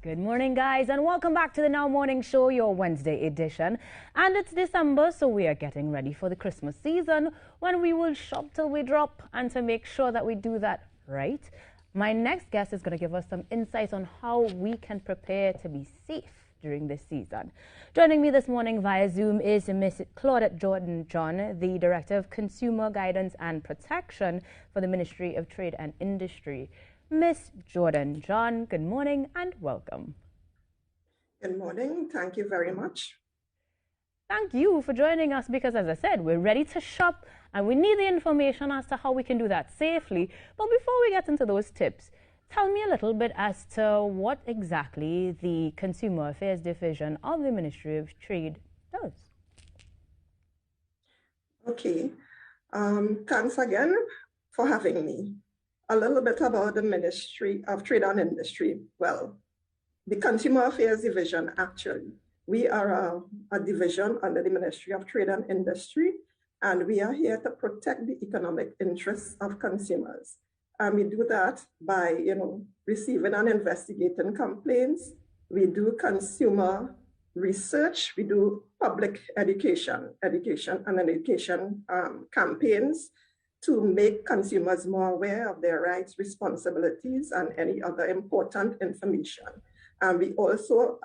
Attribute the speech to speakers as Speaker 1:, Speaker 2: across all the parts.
Speaker 1: Good morning, guys, and welcome back to the Now Morning Show, your Wednesday edition. And it's December, so we are getting ready for the Christmas season when we will shop till we drop. And to make sure that we do that right, my next guest is going to give us some insights on how we can prepare to be safe during this season. Joining me this morning via Zoom is Miss Claudette Jordan-John, the Director of Consumer Guidance and Protection for the Ministry of Trade and Industry. Miss Jordan-John, good morning and welcome.
Speaker 2: Good morning. Thank you very much.
Speaker 1: Thank you for joining us because, as I said, we're ready to shop and we need the information as to how we can do that safely. But before we get into those tips, tell me a little bit as to what exactly the Consumer Affairs Division of the Ministry of Trade does.
Speaker 2: Okay. Thanks again for having me. A little bit about the Ministry of Trade and Industry. Well, the Consumer Affairs Division, actually, we are a division under the Ministry of Trade and Industry, and we are here to protect the economic interests of consumers. And we do that by, receiving and investigating complaints. We do consumer research. We do public education campaigns to make consumers more aware of their rights, responsibilities, and any other important information. And we also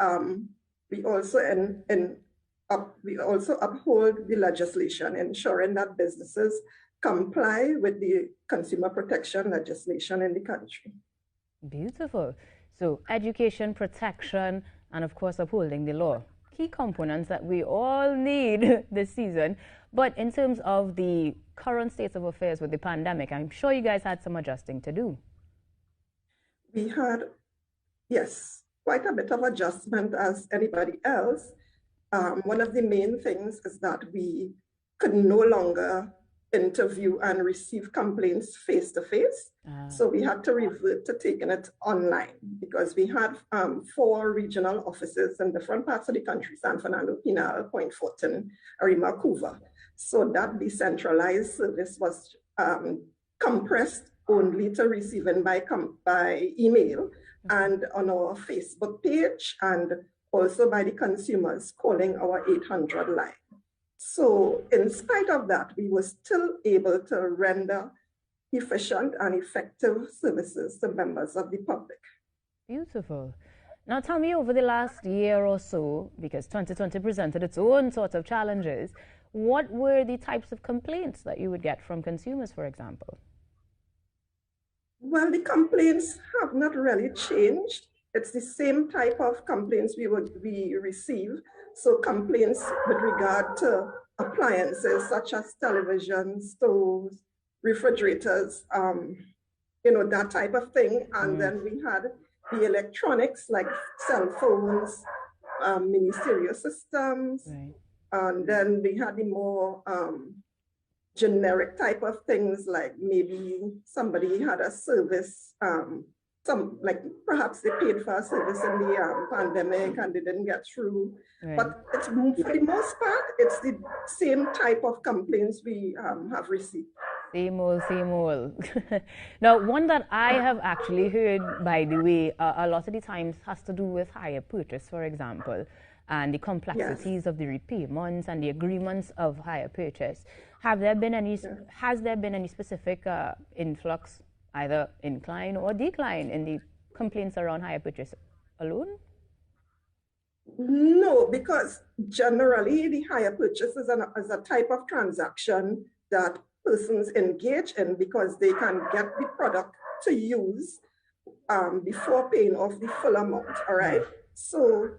Speaker 2: uphold the legislation, ensuring that businesses comply with the consumer protection legislation in the country.
Speaker 1: Beautiful. So education, protection, and of course upholding the law. Key components that we all need this season. But in terms of the current state of affairs with the pandemic, I'm sure you guys had some adjusting to do.
Speaker 2: We had, yes, quite a bit of adjustment as anybody else. One of the main things is that we could no longer interview and receive complaints face-to-face. So we had to revert to taking it online because we had 4 regional offices in different parts of the country: San Fernando, Pinal, Point Fortin, Arima, Couva. So that decentralized service was compressed only to receiving by email and on our Facebook page, and also by the consumers calling our 800 line. So in spite of that, we were still able to render efficient and effective services to members of the public.
Speaker 1: Beautiful. Now tell me, over the last year or so, because 2020 presented its own sort of challenges, what were the types of complaints that you would get from consumers, for example?
Speaker 2: Well, the complaints have not really changed. It's the same type of complaints we receive. So complaints with regard to appliances such as televisions, stoves, refrigerators, that type of thing. And then we had the electronics like cell phones, mini stereo systems.
Speaker 1: Right.
Speaker 2: And then we had the more generic type of things, like maybe somebody had a service, perhaps they paid for a service in the pandemic and they didn't get through. Right. But it's, for the most part, it's the same type of complaints we have received.
Speaker 1: Same old. Now, one that I have actually heard, by the way, a lot of the times has to do with hire purchase, for example, and the complexities of the repayments and the agreements of hire purchase. Has there been any specific influx, either incline or decline, in the complaints around hire purchase alone?
Speaker 2: No, because generally the hire purchase is a type of transaction that persons engage in because they can get the product to use before paying off the full amount, all right? So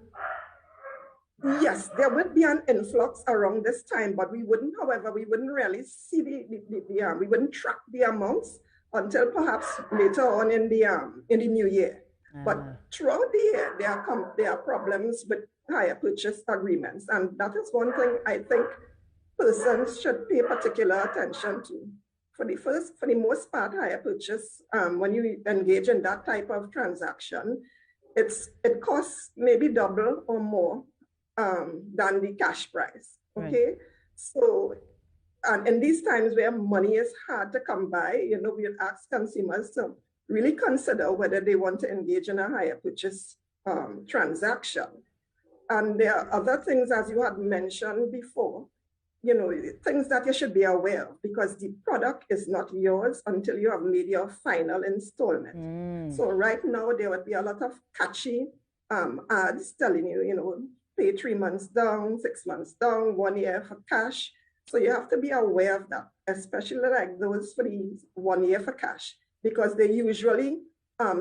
Speaker 2: yes, there would be an influx around this time, but we wouldn't really see we wouldn't track the amounts until perhaps later on in the new year. But throughout the year, there are problems with hire purchase agreements, and that is one thing I think persons should pay particular attention to. For the most part, hire purchase, when you engage in that type of transaction, it costs maybe double or more than the cash price. Okay, right. So, and in these times where money is hard to come by, we ask consumers to really consider whether they want to engage in a hire purchase transaction. And there are other things, as you had mentioned before, you know, things that you should be aware of, because the product is not yours until you have made your final installment. So right now there would be a lot of catchy ads telling you, you know, pay 3 months down, 6 months down, 1 year for cash. So you have to be aware of that, especially like those for the 1 year for cash, because they usually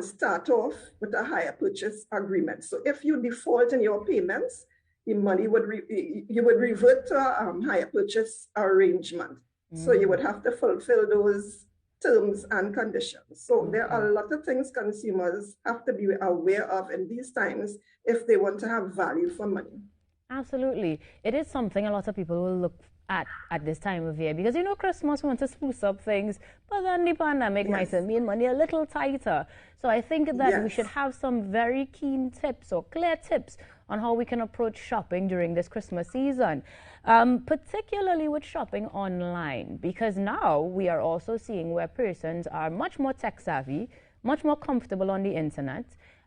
Speaker 2: start off with a hire purchase agreement. So if you default in your payments, the money would you would revert to a hire purchase arrangement. So you would have to fulfill those terms and conditions. So there are a lot of things consumers have to be aware of in these times if they want to have value for money.
Speaker 1: Absolutely. It is something a lot of people will look at this time of year, because, you know, Christmas, we want to spruce up things, but then the pandemic might have made money a little tighter. So I think that we should have some very keen tips or clear tips on how we can approach shopping during this Christmas season, particularly with shopping online, because now we are also seeing where persons are much more tech savvy, much more comfortable on the internet,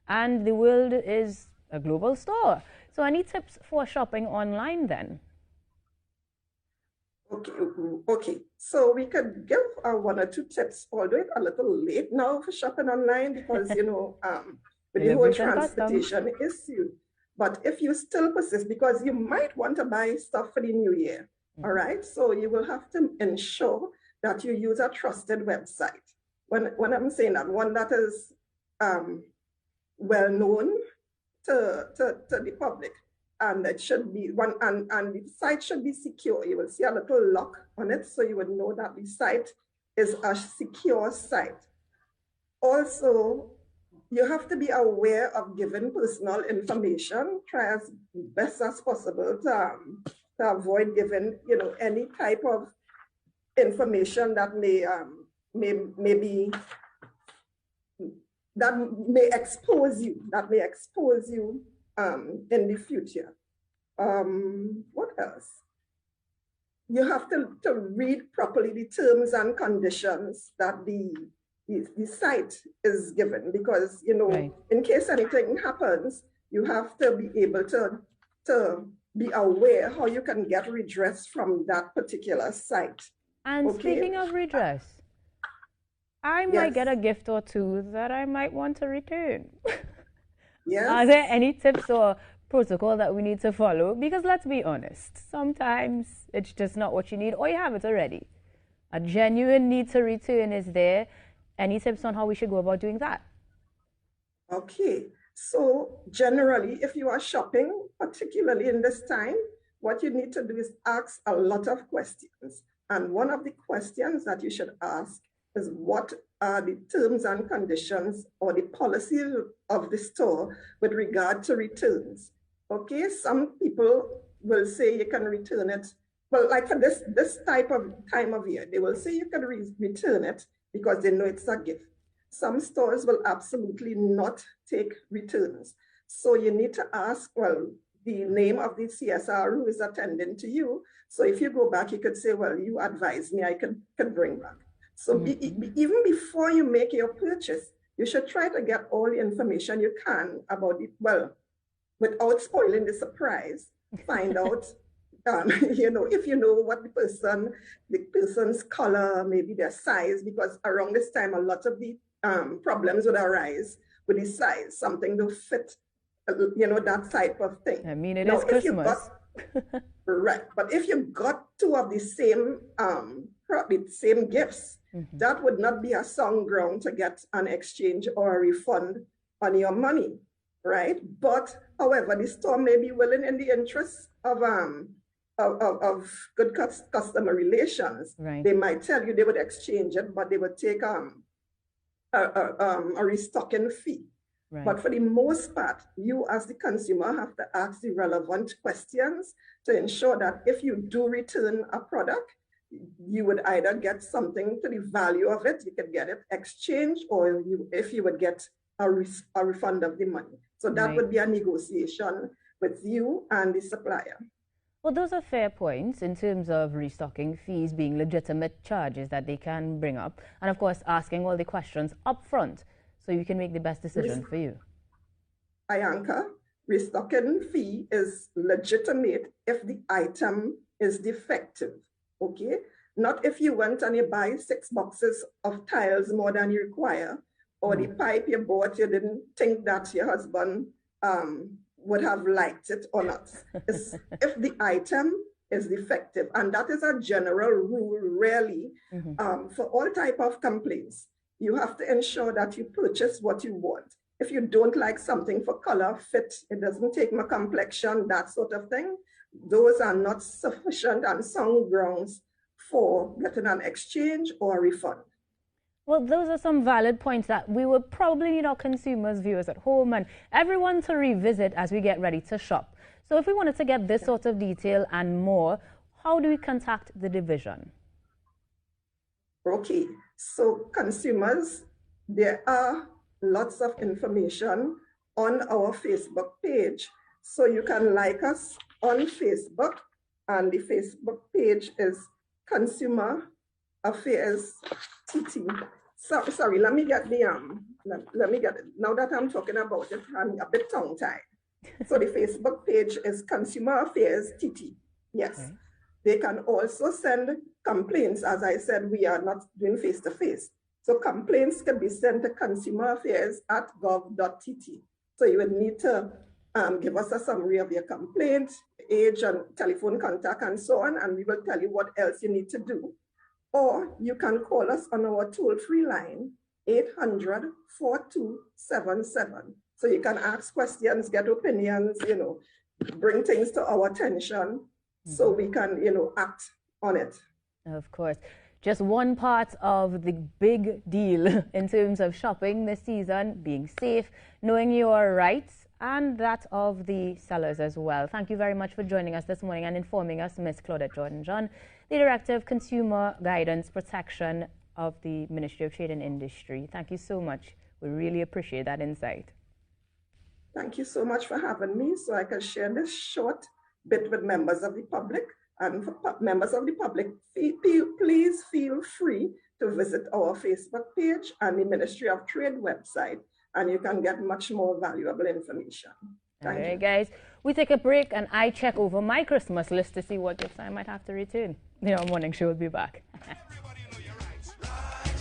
Speaker 1: and the world is a global store. So any tips for shopping online then?
Speaker 2: Okay. So we could give 1 or 2 tips, although it's a little late now for shopping online because, you know, with the whole transportation issue. But if you still persist, because you might want to buy stuff for the new year, all right? So you will have to ensure that you use a trusted website. When I'm saying that, one that is well known to the public. And it should be one, and the site should be secure. You will see a little lock on it, so you would know that the site is a secure site. Also, you have to be aware of giving personal information. Try as best as possible to avoid giving, you know, any type of information that may expose you in the future. What else? You have to read properly the terms and conditions that the site is given, because, you know, in case anything happens, you have to be able to be aware how you can get redress from that particular site.
Speaker 1: And speaking of redress, I might get a gift or two that I might want to return. Are there any tips or protocol that we need to follow? Because let's be honest, sometimes it's just not what you need, or you have it already. A genuine need to return is there. Any tips on how we should go about doing that?
Speaker 2: Okay, so generally, if you are shopping, particularly in this time, what you need to do is ask a lot of questions. And one of the questions that you should ask is, what are the terms and conditions or the policy of the store with regard to returns? Okay, some people will say you can return it. Well, like for this type of time of year, they will say you can return it because they know it's a gift. Some stores will absolutely not take returns. So you need to ask, well, the name of the CSR who is attending to you. So if you go back, you could say, well, you advise me, I can bring back. So even before you make your purchase, you should try to get all the information you can about it, well, without spoiling the surprise. Find out, you know, if you know what the person's color, maybe their size, because around this time, a lot of the problems would arise with the size, something to fit, you know, that type of thing.
Speaker 1: I mean, it is Christmas.
Speaker 2: Right, but if you got 2 of the same gifts, that would not be a sound ground to get an exchange or a refund on your money, right? But however, the store may be willing, in the interest of good customer relations.
Speaker 1: Right.
Speaker 2: They might tell you they would exchange it, but they would take a restocking fee. Right. But for the most part, you as the consumer have to ask the relevant questions to ensure that if you do return a product, you would either get something to the value of it, you could get it exchanged, or if you would get a refund of the money. So that would be a negotiation with you and the supplier.
Speaker 1: Well, those are fair points in terms of restocking fees being legitimate charges that they can bring up. And of course, asking all the questions up front so you can make the best decision for you.
Speaker 2: Ianka, restocking fee is legitimate if the item is defective, okay? Not if you went and you buy 6 boxes of tiles more than you require, or the pipe you bought, you didn't think that your husband would have liked it or not. If the item is defective, and that is a general rule, really, for all type of complaints. You have to ensure that you purchase what you want. If you don't like something for color, fit, it doesn't take my complexion, that sort of thing, those are not sufficient and sound grounds for getting an exchange or a refund.
Speaker 1: Well, those are some valid points that we would probably need our consumers, viewers at home, and everyone to revisit as we get ready to shop. So if we wanted to get this sort of detail and more, how do we contact the division?
Speaker 2: Okay, so consumers, there are lots of information on our Facebook page. So you can like us on Facebook, and the Facebook page is Consumer Affairs TT. So, sorry, let me get the let me get it. Now that I'm talking about it, I'm a bit tongue-tied. So the Facebook page is Consumer Affairs TT. Yes. Okay. They can also send complaints. As I said, we are not doing face-to-face. So complaints can be sent to consumeraffairs@gov.tt. So you would need to give us a summary of your complaint, age and telephone contact and so on, and we will tell you what else you need to do. Or you can call us on our toll-free line, 800-4277. So you can ask questions, get opinions, you know, bring things to our attention so we can, you know, act on it.
Speaker 1: Of course. Just one part of the big deal in terms of shopping this season, being safe, knowing your rights, and that of the sellers as well. Thank you very much for joining us this morning and informing us, Ms. Claudette Jordan-John, the Director of Consumer Guidance Protection of the Ministry of Trade and Industry. Thank you so much. We really appreciate that insight.
Speaker 2: Thank you so much for having me so I can share this short bit with members of the public. And for members of the public, please feel free to visit our Facebook page and the Ministry of Trade website, and you can get much more valuable information.
Speaker 1: Thank you. Guys, we take a break and I check over my Christmas list to see what gifts I might have to return. The Morning Show will be back.